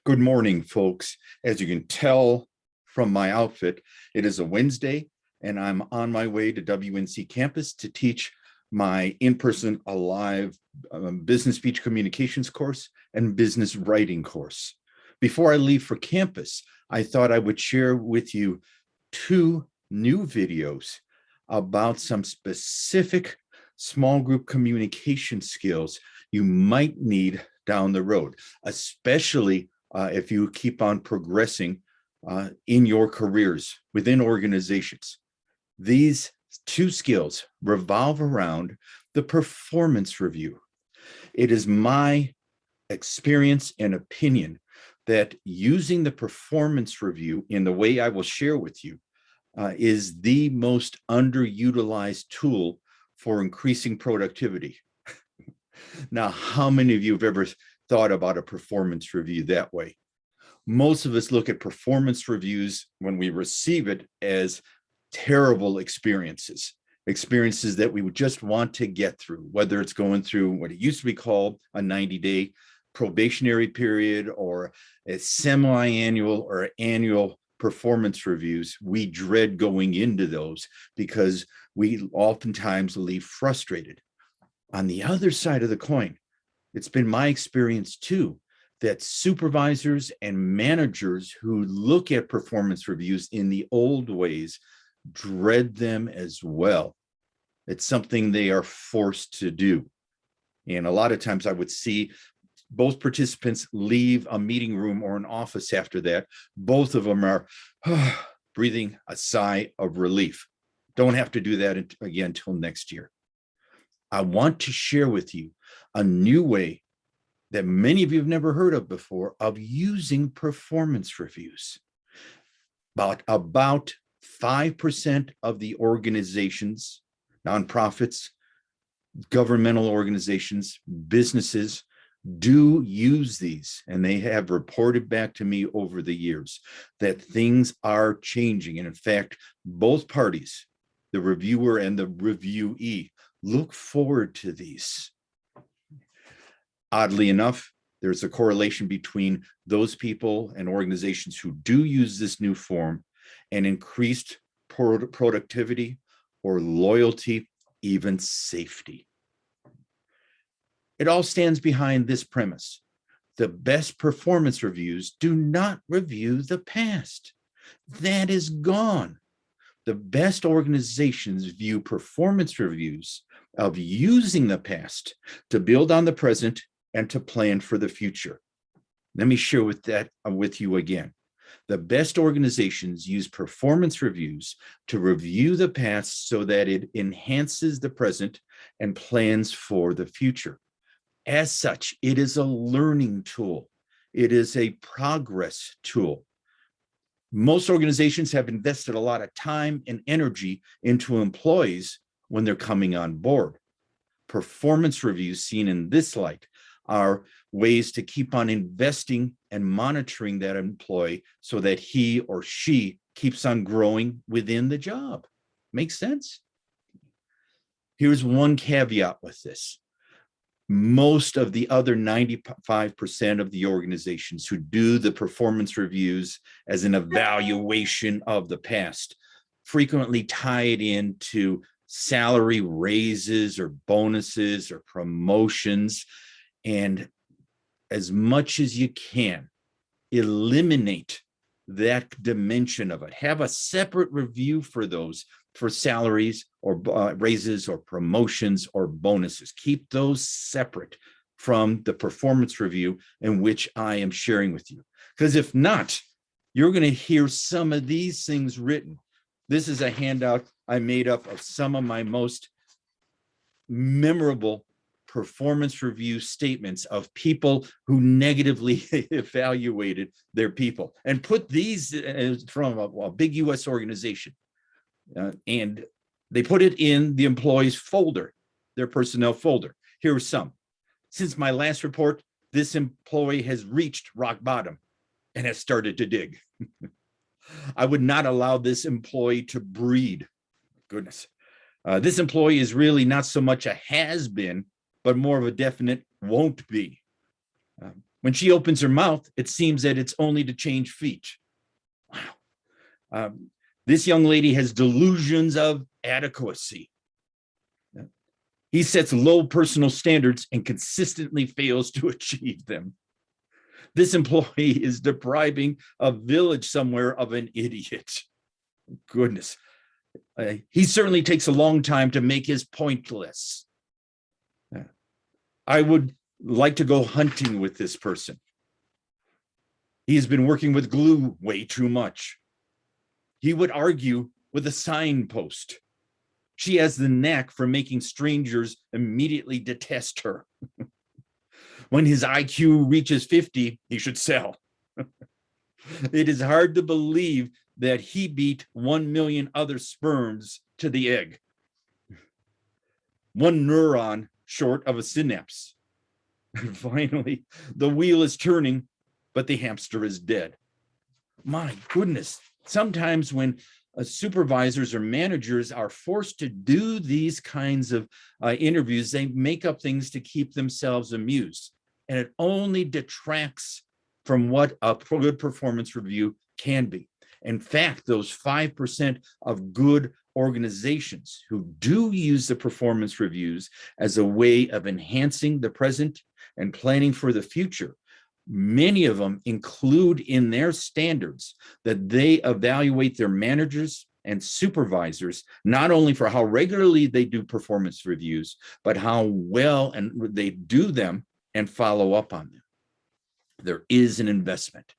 Good morning, folks. As you can tell from my outfit, it is a Wednesday, and I'm on my way to WNC campus to teach my in-person alive business speech communications course and business writing course. Before I leave for campus, I thought I would share with you two new videos about some specific small group communication skills you might need down the road, especially if you keep on progressing in your careers within organizations. These two skills revolve around the performance review. It is my experience and opinion that using the performance review in the way I will share with you is the most underutilized tool for increasing productivity. Now, how many of you have ever thought about a performance review that way? Most of us look at performance reviews when we receive it as terrible experiences that we would just want to get through, whether it's going through what it used to be called a 90-day probationary period or a semi-annual or annual performance reviews. We dread going into those because we oftentimes leave frustrated. On the other side of the coin, it's been my experience too that supervisors and managers who look at performance reviews in the old ways dread them as well. It's something they are forced to do. And a lot of times I would see both participants leave a meeting room or an office after that. Both of them are breathing a sigh of relief. Don't have to do that again until next year. I want to share with you a new way that many of you have never heard of before of using performance reviews. About 5% of the organizations, nonprofits, governmental organizations, businesses do use these, and they have reported back to me over the years that things are changing. And in fact, both parties, the reviewer and the reviewee, look forward to these. Oddly enough, there's a correlation between those people and organizations who do use this new form and increased productivity or loyalty, even safety. It all stands behind this premise. The best performance reviews do not review the past. That is gone. The best organizations view performance reviews of using the past to build on the present and to plan for the future. Let me share with you again. The best organizations use performance reviews to review the past so that it enhances the present and plans for the future. As such, it is a learning tool. It is a progress tool. Most organizations have invested a lot of time and energy into employees when they're coming on board. Performance reviews seen in this light are ways to keep on investing and monitoring that employee so that he or she keeps on growing within the job. Makes sense? Here's one caveat with this. Most of the other 95% of the organizations who do the performance reviews as an evaluation of the past frequently tie it into salary raises or bonuses or promotions. And as much as you can, eliminate that dimension of it. Have a separate review for those, for salaries or raises or promotions or bonuses. Keep those separate from the performance review in which I am sharing with you. Because if not, you're going to hear some of these things written. This is a handout I made up of some of my most memorable performance review statements of people who negatively evaluated their people, and put these from a big US organization. And they put it in the employees folder, their personnel folder. Here are some. Since my last report, this employee has reached rock bottom and has started to dig. I would not allow this employee to breed. Goodness. This employee is really not so much a has been, but more of a definite won't be. When she opens her mouth, it seems that it's only to change feet. Wow. This young lady has delusions of adequacy. He sets low personal standards and consistently fails to achieve them. This employee is depriving a village somewhere of an idiot. Goodness. He certainly takes a long time to make his pointless. I would like to go hunting with this person. He has been working with glue way too much. He would argue with a signpost. She has the knack for making strangers immediately detest her. When his IQ reaches 50, he should sell. It is hard to believe that he beat 1 million other sperms to the egg. One neuron short of a synapse. And finally, the wheel is turning, but the hamster is dead. My goodness, sometimes when supervisors or managers are forced to do these kinds of interviews, they make up things to keep themselves amused. And it only detracts from what a good performance review can be. In fact, those 5% of good organizations who do use the performance reviews as a way of enhancing the present and planning for the future, many of them include in their standards that they evaluate their managers and supervisors, not only for how regularly they do performance reviews, but how well and they do them and follow up on them. There is an investment.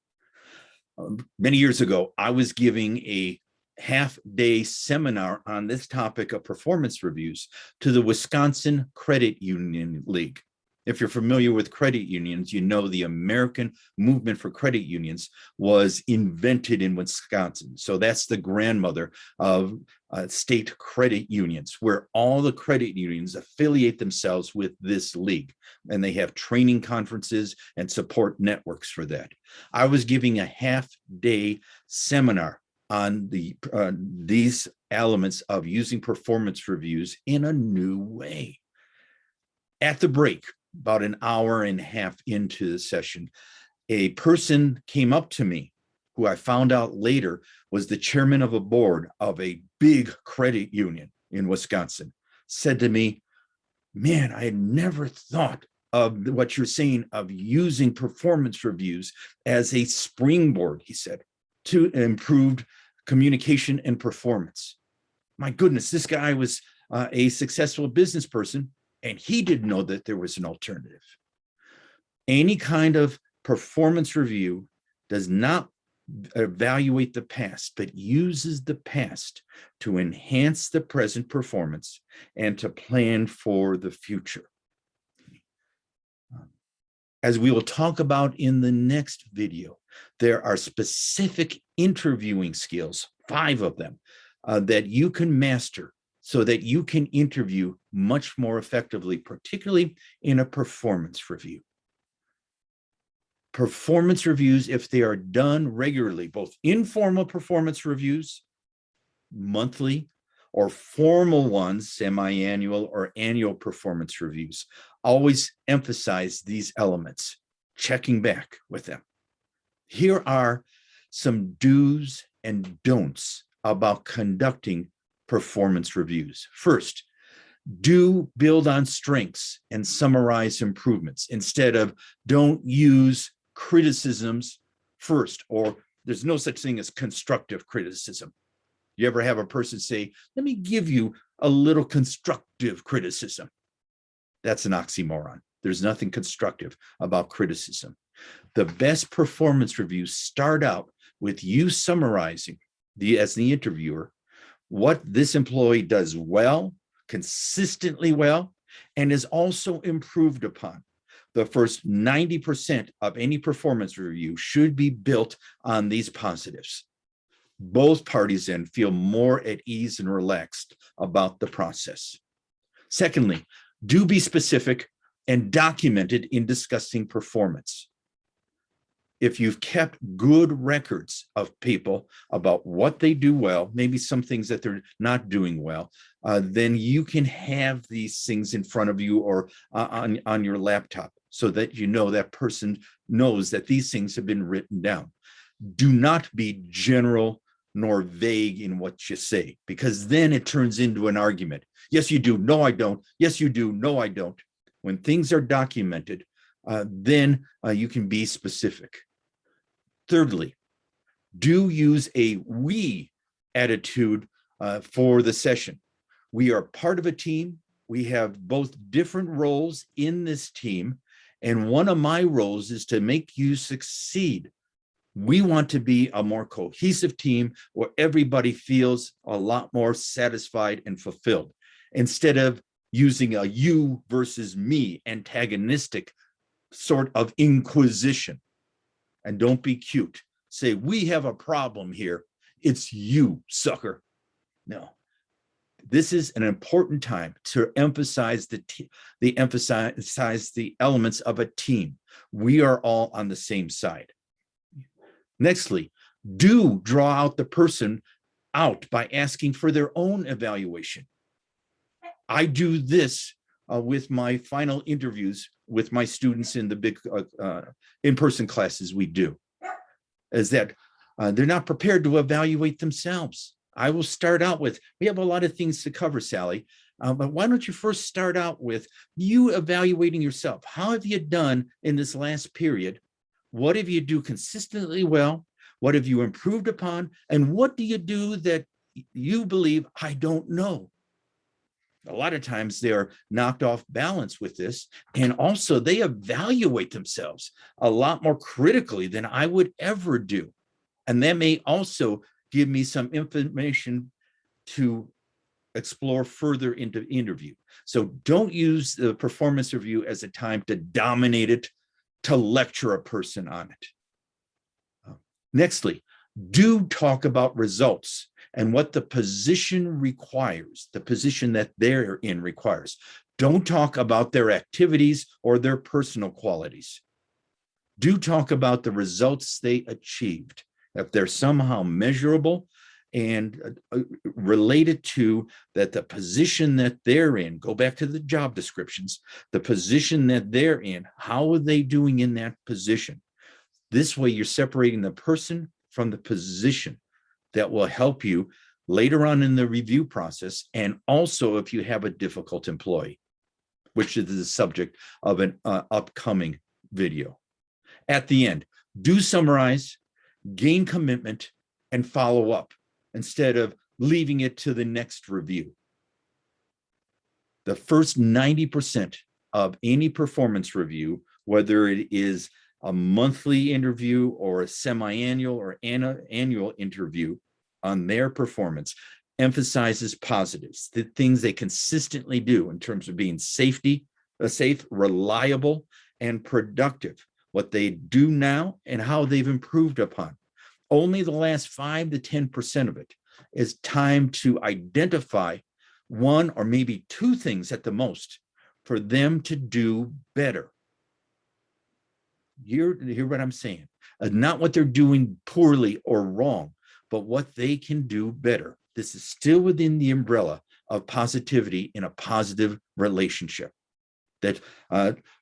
Many years ago, I was giving a half-day seminar on this topic of performance reviews to the Wisconsin Credit Union League. If you're familiar with credit unions, you know the American movement for credit unions was invented in Wisconsin. So that's the grandmother of state credit unions, where all the credit unions affiliate themselves with this league. And they have training conferences and support networks for that. I was giving a half-day seminar on these elements of using performance reviews in a new way. At the break, about an hour and a half into the session, a person came up to me who I found out later was the chairman of a board of a big credit union in Wisconsin, said to me, "Man, I had never thought of what you're saying of using performance reviews as a springboard," he said, to improved communication and performance. My goodness, this guy was a successful business person, and he didn't know that there was an alternative. Any kind of performance review does not evaluate the past, but uses the past to enhance the present performance and to plan for the future. As we will talk about in the next video, there are specific interviewing skills, 5 of them, that you can master so that you can interview much more effectively, particularly in a performance review. Performance reviews, if they are done regularly, both informal performance reviews, monthly, or formal ones, semi-annual or annual performance reviews, always emphasize these elements, checking back with them. Here are some do's and don'ts about conducting performance reviews. First, do build on strengths and summarize improvements instead of don't use criticisms first, or there's no such thing as constructive criticism. You ever have a person say, "Let me give you a little constructive criticism"? That's an oxymoron. There's nothing constructive about criticism. The best performance reviews start out with you summarizing, as the interviewer, what this employee does well, consistently well, and is also improved upon. The first 90% of any performance review should be built on these positives. Both parties then feel more at ease and relaxed about the process. Secondly, do be specific and document it in discussing performance. If you've kept good records of people about what they do well, maybe some things that they're not doing well, then you can have these things in front of you or on your laptop so that you know that person knows that these things have been written down. Do not be general nor vague in what you say, because then it turns into an argument. Yes, you do. No, I don't. Yes, you do. No, I don't. When things are documented, then you can be specific. Thirdly, do use a we attitude for the session. We are part of a team. We have both different roles in this team, and one of my roles is to make you succeed. We want to be a more cohesive team where everybody feels a lot more satisfied and fulfilled, instead of using a you versus me antagonistic sort of inquisition. And don't be cute. Say, we have a problem here. It's you, sucker. No. This is an important time to emphasize emphasize the elements of a team. We are all on the same side. Nextly, do draw out the person out by asking for their own evaluation. I do this with my final interviews with my students in the big in-person classes we do, is that they're not prepared to evaluate themselves. I will start out with, we have a lot of things to cover, Sally, but why don't you first start out with you evaluating yourself? How have you done in this last period? What have you do consistently well? What have you improved upon? And what do you do that you believe I don't know? A lot of times they are knocked off balance with this. And also they evaluate themselves a lot more critically than I would ever do. And that may also give me some information to explore further into interview. So don't use the performance review as a time to dominate it, to lecture a person on it. Nextly, do talk about results and what the position requires, the position that they're in requires. Don't talk about their activities or their personal qualities. Do talk about the results they achieved. If they're somehow measurable and related to that, the position that they're in, go back to the job descriptions, the position that they're in, how are they doing in that position? This way you're separating the person from the position. That will help you later on in the review process, and also if you have a difficult employee, which is the subject of an upcoming video. At the end, do summarize, gain commitment, and follow up instead of leaving it to the next review. The first 90% of any performance review, whether it is a monthly interview or a semi-annual or annual interview on their performance, emphasizes positives, the things they consistently do in terms of being safe, reliable, and productive, what they do now and how they've improved upon. Only the last 5 to 10% of it is time to identify one or maybe two things at the most for them to do better. Hear what I'm saying? Not what they're doing poorly or wrong, but what they can do better. This is still within the umbrella of positivity in a positive relationship. That,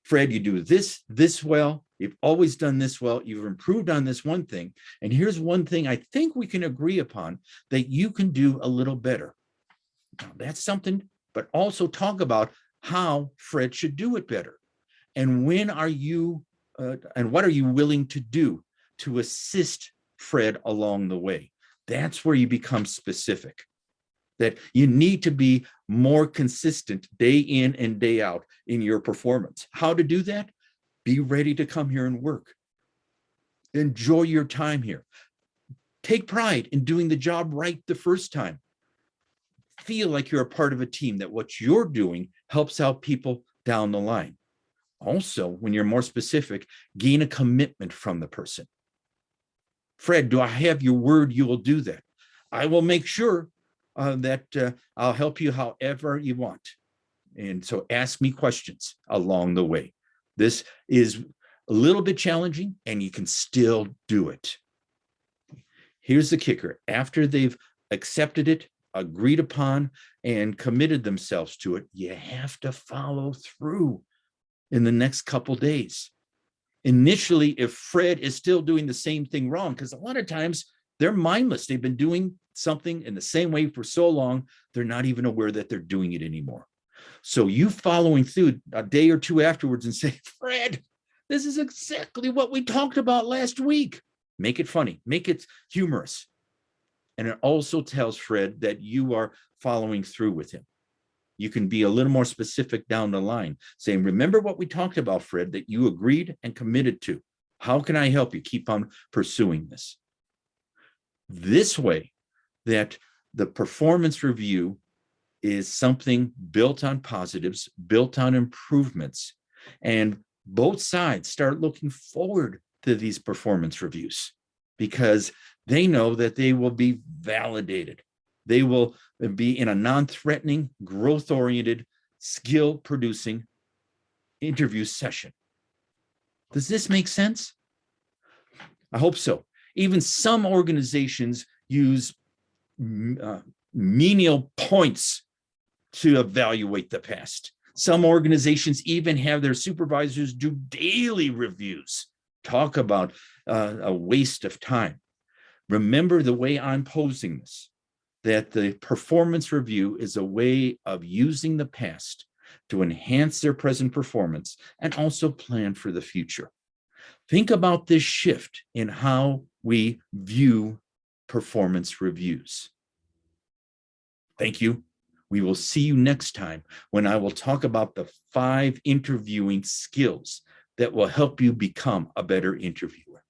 Fred, you do this well, you've always done this well, you've improved on this one thing, and here's one thing I think we can agree upon that you can do a little better. Now, that's something, but also talk about how Fred should do it better. And when are you, and what are you willing to do to assist Fred along the way? That's where you become specific. That you need to be more consistent day in and day out in your performance. How to do that? Be ready to come here and work. Enjoy your time here. Take pride in doing the job right the first time. Feel like you're a part of a team, that what you're doing helps out people down the line. Also, when you're more specific, gain a commitment from the person. Fred, do I have your word you will do that? I will make sure that I'll help you however you want. And so ask me questions along the way. This is a little bit challenging and you can still do it. Here's the kicker. After they've accepted it, agreed upon, and committed themselves to it, you have to follow through. in the next couple days. Initially, if Fred is still doing the same thing wrong, because a lot of times they're mindless. They've been doing something in the same way for so long, they're not even aware that they're doing it anymore. So you following through a day or two afterwards and say, Fred, this is exactly what we talked about last week. Make it funny, make it humorous. And it also tells Fred that you are following through with him. You can be a little more specific down the line, saying, remember what we talked about, Fred, that you agreed and committed to. How can I help you keep on pursuing this? This way, that the performance review is something built on positives, built on improvements, and both sides start looking forward to these performance reviews because they know that they will be validated. They will be in a non-threatening, growth-oriented, skill-producing interview session. Does this make sense? I hope so. Even some organizations use menial points to evaluate the past. Some organizations even have their supervisors do daily reviews. Talk about a waste of time. Remember the way I'm posing this, that the performance review is a way of using the past to enhance their present performance and also plan for the future. Think about this shift in how we view performance reviews. Thank you. We will see you next time when I will talk about the 5 interviewing skills that will help you become a better interviewer.